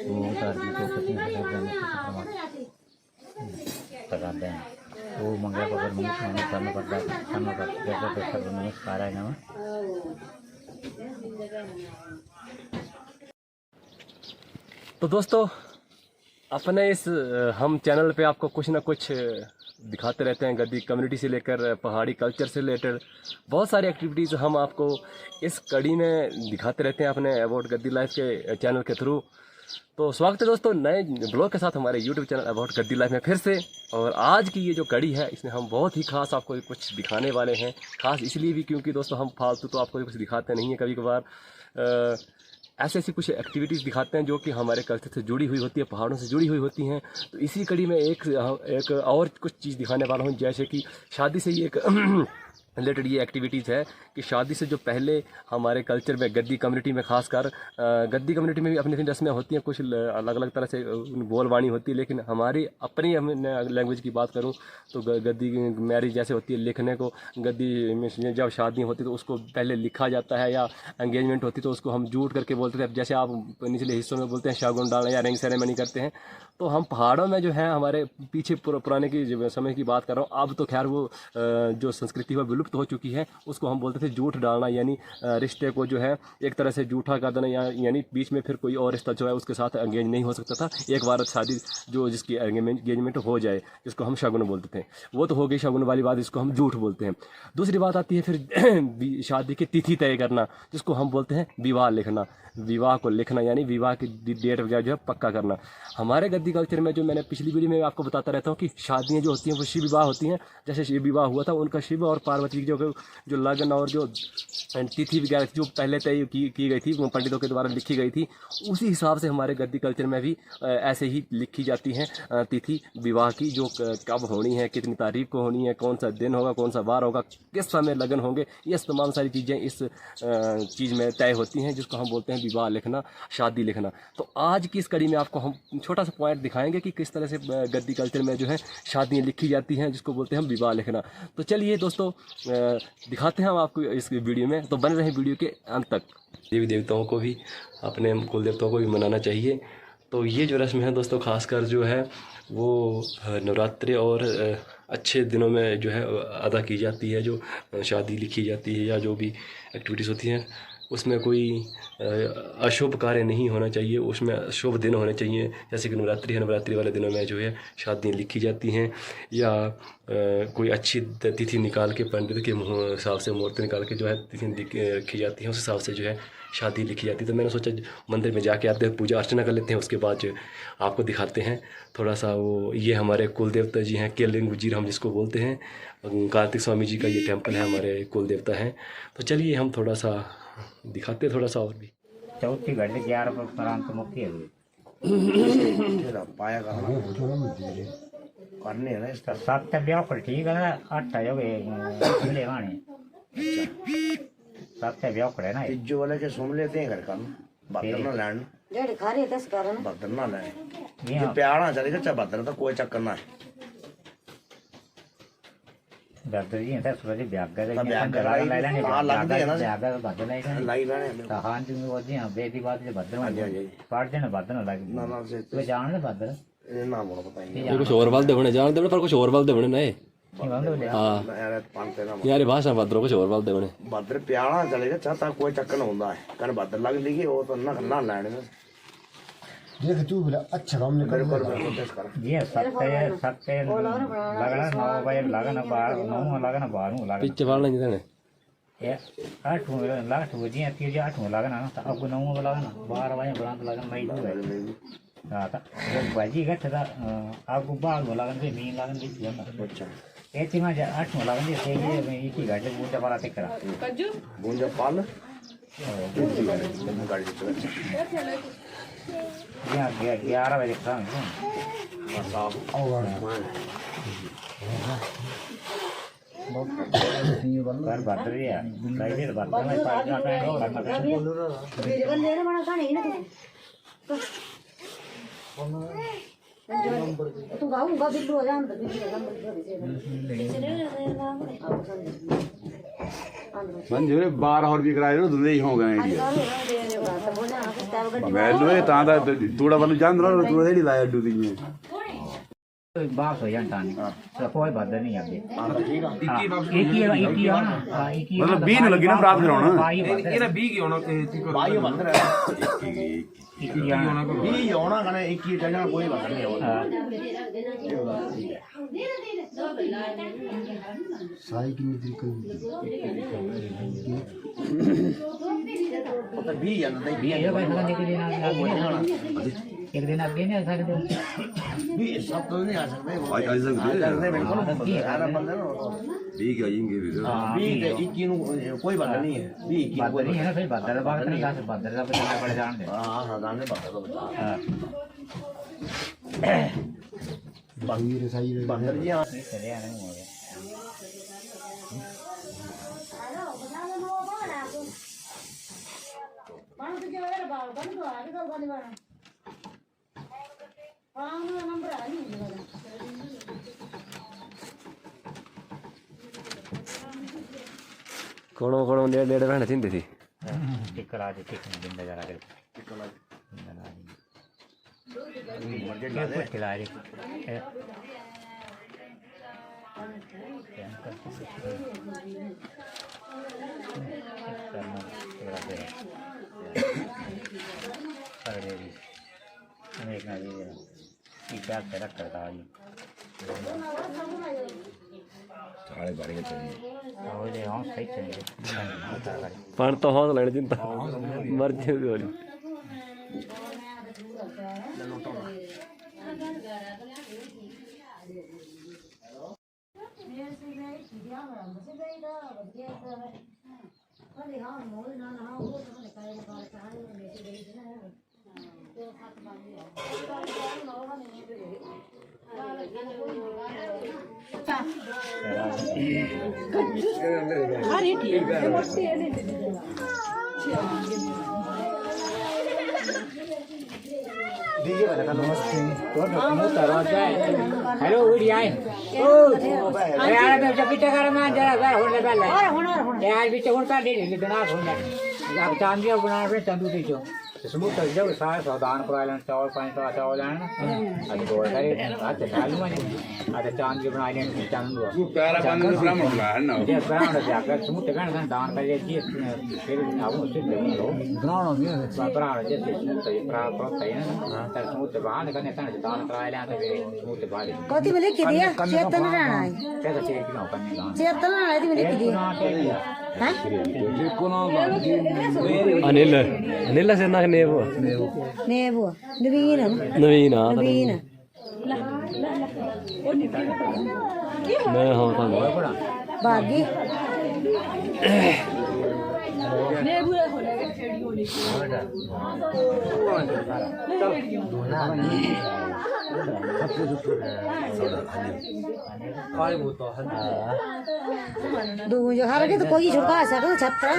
वो उतार दी तो कितने लगाते हैं वो मंगला पकड़ मंगल करना पड़ता है नमस्कार है ना। तो दोस्तों अपने इस हम चैनल पे आपको कुछ ना कुछ दिखाते रहते हैं, गद्दी कम्युनिटी से लेकर पहाड़ी कल्चर से रिलेटेड बहुत सारी एक्टिविटीज़ हम आपको इस कड़ी में दिखाते रहते हैं अपने अबाउट गद्दी लाइफ के चैनल के थ्रू। तो स्वागत है दोस्तों नए ब्लॉग के साथ हमारे YouTube channel about Gaddi life में फिर से। और आज की ये जो कड़ी है इसमें हम बहुत ही खास आपको कुछ दिखाने वाले हैं। खास इसलिए भी क्योंकि दोस्तों हम फालतू तो आपको कुछ दिखाते नहीं हैं, कभी कभार ऐसी कुछ एक्टिविटीज़ दिखाते हैं जो कि हमारे कल्चर से जुड़ी हुई होती है, पहाड़ों से जुड़ी हुई होती हैं। तो इसी कड़ी में एक और कुछ चीज़ दिखाने वाला हूँ, जैसे कि शादी से ही एक रिलेटेड ये एक्टिविटीज़ है कि शादी से जो पहले हमारे कल्चर में गद्दी कम्युनिटी में खासकर गद्दी कम्युनिटी में भी अपनी अपनी रस्में होती हैं, कुछ अलग अलग तरह से बोलवाणी होती है, लेकिन हमारी अपनी लैंग्वेज की बात करूं तो गद्दी मैरिज जैसे होती है लिखने को, गद्दी में जब शादियाँ होती तो उसको पहले लिखा जाता है, या एंगेजमेंट होती तो उसको हम जूट करके बोलते थे। जैसे आप निचले हिस्सों में बोलते हैं शागुन डालना या रिंग सेरेमनी करते हैं, तो हम पहाड़ों में जो है हमारे पीछे पुराने की समय की बात कर रहा हूँ, अब तो खैर वो जो संस्कृति वह विलुप्त हो चुकी है, उसको हम बोलते थे जूठ डालना, यानी रिश्ते को जो है एक तरह से जूठा कर देना, यानी बीच में फिर कोई और रिश्ता जो है उसके साथ एंगेज नहीं हो सकता था। एक बार शादी जो जिसकी एंगेजमेंट हो जाए जिसको हम शगुन बोलते थे, वो तो हो गई शगुन वाली बात, जिसको हम जूठ बोलते हैं। दूसरी बात आती है फिर शादी की तिथि तय करना, जिसको हम बोलते हैं विवाह लिखना, विवाह को लिखना यानी विवाह की डेट वगैरह जो है पक्का करना। हमारे गद्दी कल्चर में जो मैंने पिछली वीडियो में आपको बताता रहता हूँ कि शादियाँ जो होती हैं वो शिव विवाह होती हैं। जैसे शिव विवाह हुआ था, उनका शिव और पार्वती जो लगन और जो तिथि वगैरह जो पहले तय की गई थी, वो पंडितों के द्वारा लिखी गई थी, उसी हिसाब से हमारे गद्दी कल्चर में भी ऐसे ही लिखी जाती हैं तिथि विवाह की, जो कब होनी है, कितनी तारीख को होनी है, कौन सा दिन होगा, कौन सा वार होगा, किस समय लगन होंगे, ये तमाम सारी चीज़ें इस चीज़ में तय होती हैं, जिसको हम बोलते हैं विवाह लिखना, शादी लिखना। तो आज की इस कड़ी में आपको हम छोटा सा पॉइंट दिखाएंगे कि किस तरह से गद्दी कल्चर में जो है शादियाँ लिखी जाती हैं, जिसको बोलते हैं हम विवाह लिखना। तो चलिए दोस्तों दिखाते हैं हम आपको इस वीडियो में, तो बने रहें वीडियो के अंत तक। देवी देवताओं को भी, अपने कुल देवताओं को भी मनाना चाहिए। तो ये जो रस्म है दोस्तों खासकर जो है वो नवरात्रि और अच्छे दिनों में जो है अदा की जाती है। जो शादी लिखी जाती है या जो भी एक्टिविटीज़ होती हैं उसमें कोई अशुभ कार्य नहीं होना चाहिए, उसमें शुभ दिन होने चाहिए। जैसे कि नवरात्रि है, नवरात्रि वाले दिनों में जो है शादियाँ लिखी जाती हैं, या कोई अच्छी तिथि निकाल के पंडित के हिसाब से मुहूर्त निकाल के जो है तिथि रखी जाती है, उस हिसाब से जो है शादी लिखी जाती है। तो मैंने सोचा मंदिर में जाके आते हैं, पूजा अर्चना कर लेते हैं, उसके बाद जो आपको दिखाते हैं थोड़ा सा वो। ये हमारे कुल देवता जी हैं, केलिंग वजीर हम जिसको बोलते हैं, कार्तिक स्वामी जी का ये टेम्पल है, हमारे कुल देवता हैं। तो चलिए हम थोड़ा सा दिखाते हैं थोड़ा सा और भी। चौथी घड़ी 11 पर प्रांत मुक्ति है पाया करने है ना इसका 7 ब्याह पर ठीक है, 8 जो मिले गाने 7 ब्याह पर है ना, जो वाले के सुन लेते हैं घर का बदर ना लैंड डेढ़ खा रहे थे इसका ना बदर ना लैंड ये प्यारा चलेगा चाहे बदर तो कोई चक्कर ना है। दादा जी ऐसा सोचे ब्याह का ब्याह का ले लेंगे, हां लगते हैं ना ब्याह का बदल है लाई लेने तो हां जी वो जी हां बेटी बात जो बदल में पाट देना बदल लग ना ना से तो जान ले बदल ना बोलो बताइए ये कुछ और बल देवने जान देवने पर कुछ और बल देवने नहीं। हां यार पांते ना यार भाषा बदरो कुछ और बल देवने बदर प्यारा चलेगा चाहता कोई चक्कर ना होता है कर बदर लग लेगी वो तो ना लेने में देख तू बोला अच्छा काम निकल ये सत्ते लगना 9 बजे लगना 9 लगना 12 लगना पीछे वाला नहीं देने ये 8 लास्ट हो जी 8 लगना ना अब 9 लगना 12 बजे ब्रांत लगना नहीं दो हां तो बाजी का था आपको बाल लगन से मीन लगन भी जाना अच्छा ये तीन 8 लगन से ये एक ही घाटे बूंदा पाला ते करा कज्जू बूंदा पाल गाड़ी चला यहाँ 11 बजे खान पर बदल गया लाइट बदल में पार्टनर का हो रहा है मेरे बंदे ने बड़ा खाने ना तू गाऊंगा बिल्लू आ जा अंदर मंजूर 12 और भी कराए ना दूल्हे ही हो गए वैल्यू है तां दा तूड़ा वालू जान रहा तूड़ा देड़ी लाया अड्डू दी बाप हो जाता नहीं तो कोई बात नहीं आगे ठीक है एक ही ना एक ही मतलब 20 लगी ना प्राप्त कराना ਇਹਦਾ 20 ਕੀ ਹੋਣਾ भाई बंद रहा एक ही आना भी होना कने एक ही चलना कोई बात नहीं होगा साई की निकल तो भी जाना नहीं भी ये भाई खाने के लिए ना एक दिन आगे नहीं आ सकते भी सब तो नहीं आ सकते आ सकते बिल्कुल सारा बंदे ना ठीक है आएंगे भी भी इक्की नु कोई बात नहीं है भी इक्की बात नहीं है ना फिर बादल बात नहीं का बादल का पता पड़ जान दे हां हां जाने बात तो बता बाहर साई बंदर जी हां चले आने हो गया कोनो कोनो डेढ़ डेढ़ बहन थी थी टिकर आज टिक दिन जरा कर टिकर आज क्या कुछ खिला रही एक ना क्या तेरा करता है सारे बारे के चाहिए और ये हाँ सही चाहिए पण तो हौस लेने चिंता मर जाएगी वाली हेलो वीडियो आए यार तो जब पीछे कर मैं जरा होने पहले यार पीछे उन का दे दे देना होने अब चांदी बना के चंदू दी जो सबूत जब सारा सावधान करालन चावल पानी तो चावल लेना आज दो करे आज चालू में आज चांदी बना लेने चांदू तू प्यारा बंद ब्राह्मण बुला है ना ये ब्राह्मण जाकर सबूत का दान कर ये फिर अब उसे दे दो ब्राह्मण भी ब्राह्मण जैसे सबूत ये प्राप्त है ना तर सबूत बाहर करने का दान करा ले तो फिर सबूत बाहर कति में लिख दिया चेतन राणा है कैसे चेक क्यों करने का चेतन राणा है लिख दिया हां अनिल अनिल से ना नेबो नेबो नवीन नवीन आ नवीन मैं हां था बागी दो जो हर के तो कोई छुड़का सकता छत्ता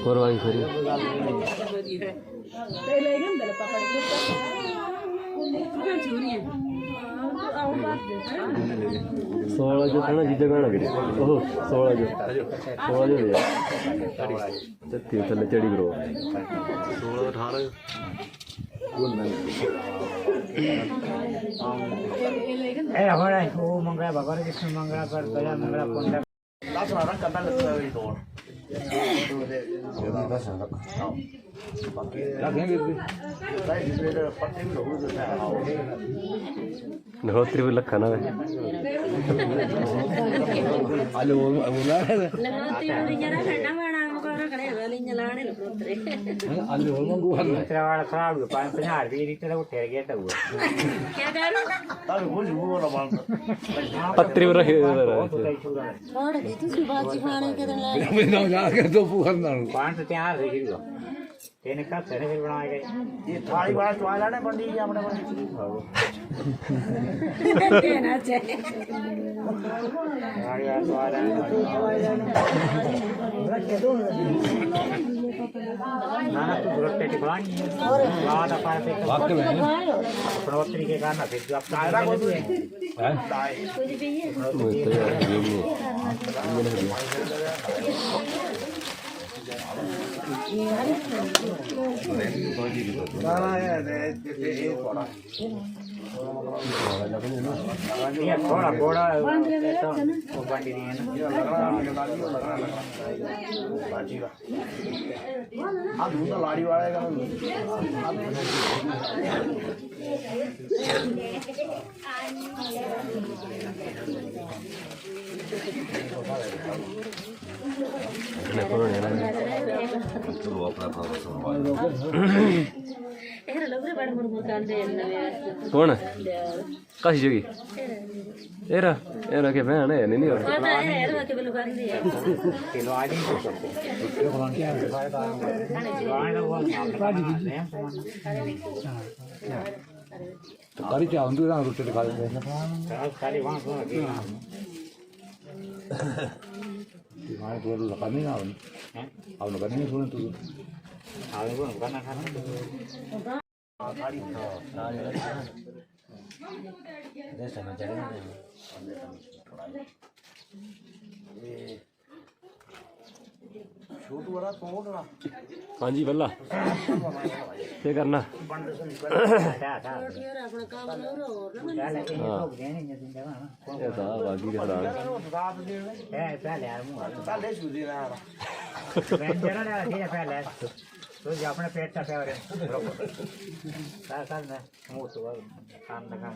और वाली खरी सोलह जो था ना जीजा गाना गिरे ओह 16 जो भैया चत्ती थले चढ़ी करो 16 18 ए हमारा वो मंगला भगवान कृष्ण मंगला पर गया मंगला पंडा लास्ट वाला करना लगता है तो नहोत्री भी लखा ना पत्री रखे तेने का तेरे फिर बनाए गए ये थाली वाला चुआ लाने पंडित जी अपने देना चाहिए थाली वाला चुआ लाने ना ना तू रोटे की बानी और बात अपार पे वाकई में बढ़ोतरी के कारण फिर जो आप कायरा को भी है कुछ भी है ये थोड़ा थोड़ा तो वो बांधी नहीं है ना ਆ ਦੂध ਦਾ ਲਾੜੀ ਵਾਲੇ ਦਾ कौन है काशी जोगी एरा एरा के बहन है नहीं और किलो आज ही तो सकते ये कौन क्या है फायदा आने वो तो करी चाह उनको ना रोटी खा लेंगे खाली वहां को हमारे तो लगा नहीं ना अब लगा नहीं सुने तो आगे वो खाना खाना ਛੋਟੂ ਵਾਲਾ ਤੋੜਨਾ हाँ जी बल्ला क्या करना ये था बाकी के साथ ਪਹਿਲੇ ਸੁਦੀ ਨਾ तो जो अपने पेट का प्यार है साल में मुंह तो काम ना काम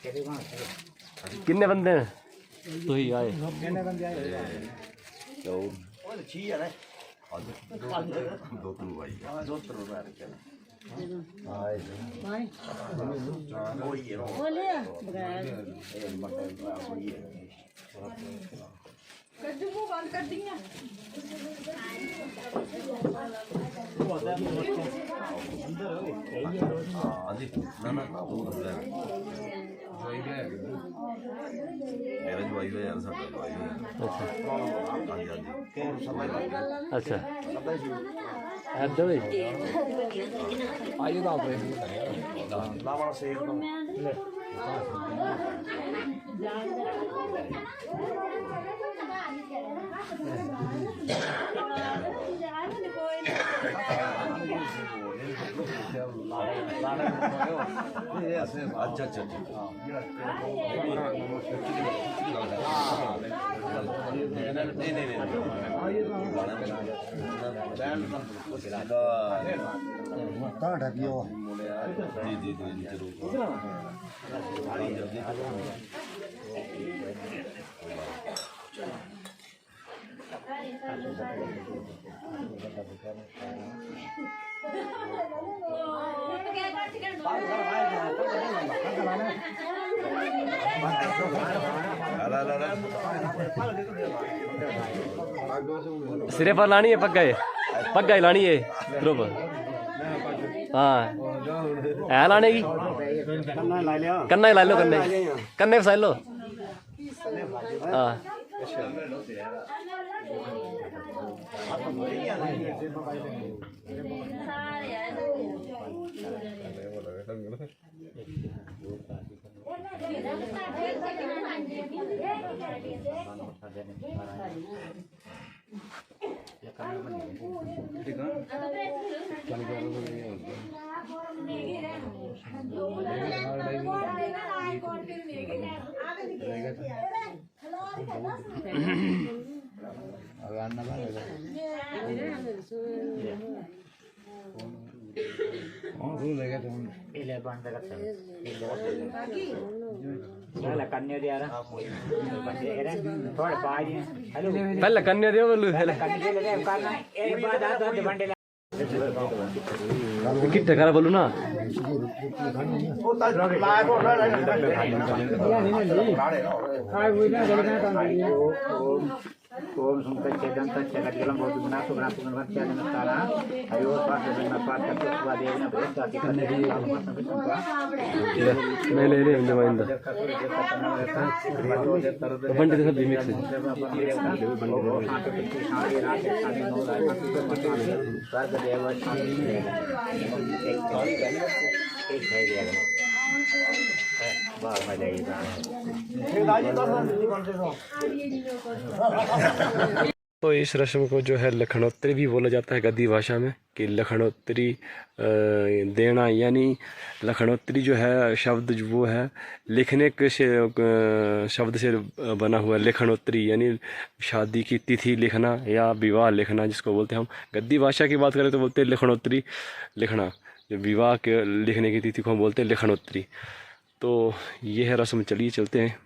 तेरी वहां कितने बंदे हैं तो ही आए ਉਹ ਛੀ ਆ ਨਾ ਦੋ ਤਰੂ ਭਾਈ ਦੋ ਤਰੂ ਬਾਰ ਕੇ ਆਏ ਉਹ ਇਹ ਰੋ बोले ਕੱਜੂ ਮੂੰਹ ਬੰਦ ਕਰ ਦੀਆਂ ਆਜੀ ਨਾ ਨਾ ਦੋ ਜਵਾਈ ਗਿਆ ਮੇਰਾ ਜਵਾਈ ਦਾ ਯਾਰ ਸਾਡਾ ਜਵਾਈ अच्छा ऐसा भाई आइए तो आप ਲਾਵਾ ਸੇਕ ਤੋਂ अच्छा अच्छा ਤਾਂ ਢੱਕਿਓ जी जी जी जरूर सिरे पर लानी है पग्गा ही लानी है ग्रुप हाँ है लाने की कन्ना ही ला लो कन्ने फसा लो हाँ इले बंद करते हैं चला कन्या दे यार थोड़े पाज हेलो पहले कन्ने दे बोलू पहले कन्या ले करना एक बार दादा बंडे किट्टे करा बोलू ना ओम सुंदर चेतन तत्सगतगलम बहुत गुना सुगना सुगन वत्या नमस्कारा हरि ओम पाठ करना पाठ करते सुबह देवना प्रेस का करने की मैं ले रहे हैं नुमाइंदा बंटे सब मिक्स है स्वर्ग देव एक है गया बाहर में जाइएगा तो इस रस्म को जो है लखनोत्री भी बोला जाता है गद्दी भाषा में, कि लखनोत्री देना, यानी लखनोत्री जो है शब्द जो वो है लिखने के शब्द से बना हुआ लखनोत्री, यानी शादी की तिथि लिखना या विवाह लिखना जिसको बोलते हैं हम। गद्दी भाषा की बात करें तो बोलते हैं लखनोत्री लिखना, जो विवाह के लिखने की तिथि को हम बोलते हैं लखनोत्री। तो ये है रस्म, चलिए चलते हैं।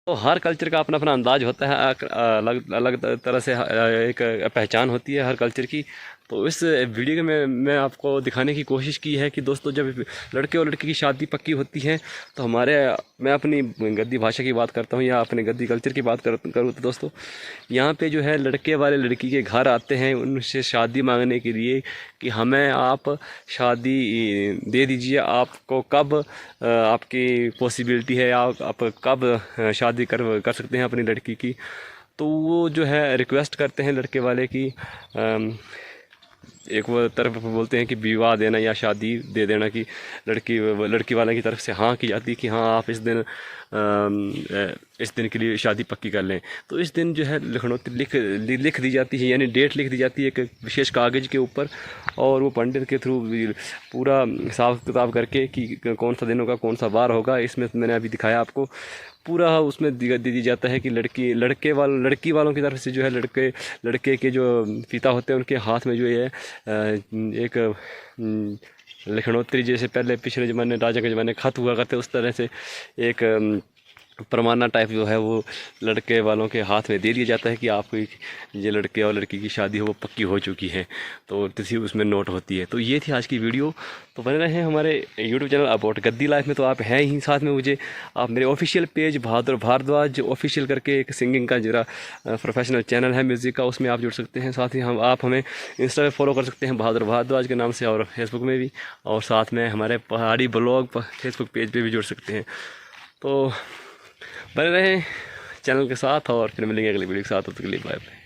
तो हर कल्चर का अपना अपना अंदाज होता है, अलग अलग तरह से एक पहचान होती है हर कल्चर की। तो इस वीडियो में मैं आपको दिखाने की कोशिश की है कि दोस्तों जब लड़के और लड़की की शादी पक्की होती है तो मैं अपनी गद्दी भाषा की बात करता हूँ या अपने गद्दी कल्चर की बात करूँ तो दोस्तों यहाँ पे जो है लड़के वाले लड़की के घर आते हैं उनसे शादी मांगने के लिए कि हमें आप शादी दे दीजिए, आपको कब आपकी पॉसिबिलिटी है, आप कब शादी कर सकते हैं अपनी लड़की की। तो वो जो है रिक्वेस्ट करते हैं लड़के वाले की, एक वो तरफ बोलते हैं कि विवाह देना या शादी दे देना, कि लड़की वाले की तरफ से हाँ की जाती है कि हाँ आप इस दिन के लिए शादी पक्की कर लें। तो इस दिन जो है लखनोत्री लिख दी जाती है, यानी डेट लिख दी जाती है एक विशेष कागज़ के ऊपर, और वो पंडित के थ्रू पूरा हिसाब किताब करके कि कौन सा दिन होगा, कौन सा वार होगा, इसमें मैंने अभी दिखाया आपको, पूरा उसमें दे दी जाता है कि लड़की वालों की तरफ से जो है लड़के के जो पिता होते हैं उनके हाथ में जो है एक लखनोत्री, जैसे पहले पिछले ज़माने राजा के ज़माने खत हुआ करते उस तरह से एक परमाना टाइप जो है वो लड़के वालों के हाथ में दे दिया जाता है कि आपकी ये लड़के और लड़की की शादी हो वो पक्की हो चुकी है, तो तिथि उसमें नोट होती है। तो ये थी आज की वीडियो। तो बने रहे हमारे YouTube channel about Gaddi life में, तो आप हैं ही साथ में मुझे आप मेरे ऑफिशियल पेज बहादुर भारद्वाज ऑफिशियल करके एक सिंगिंग का जरा प्रोफेशनल चैनल है म्यूज़िक का, उसमें आप जुड़ सकते हैं। साथ ही आप हमें इंस्टा पे फॉलो कर सकते हैं बहादुर भारद्वाज के नाम से, और फेसबुक में भी, और साथ में हमारे पहाड़ी ब्लॉग फेसबुक पेज पर भी जुड़ सकते हैं। तो बने रहें चैनल के साथ, और फिर मिलेंगे अगले वीडियो के साथ। तब तक के लिए बाय बाय।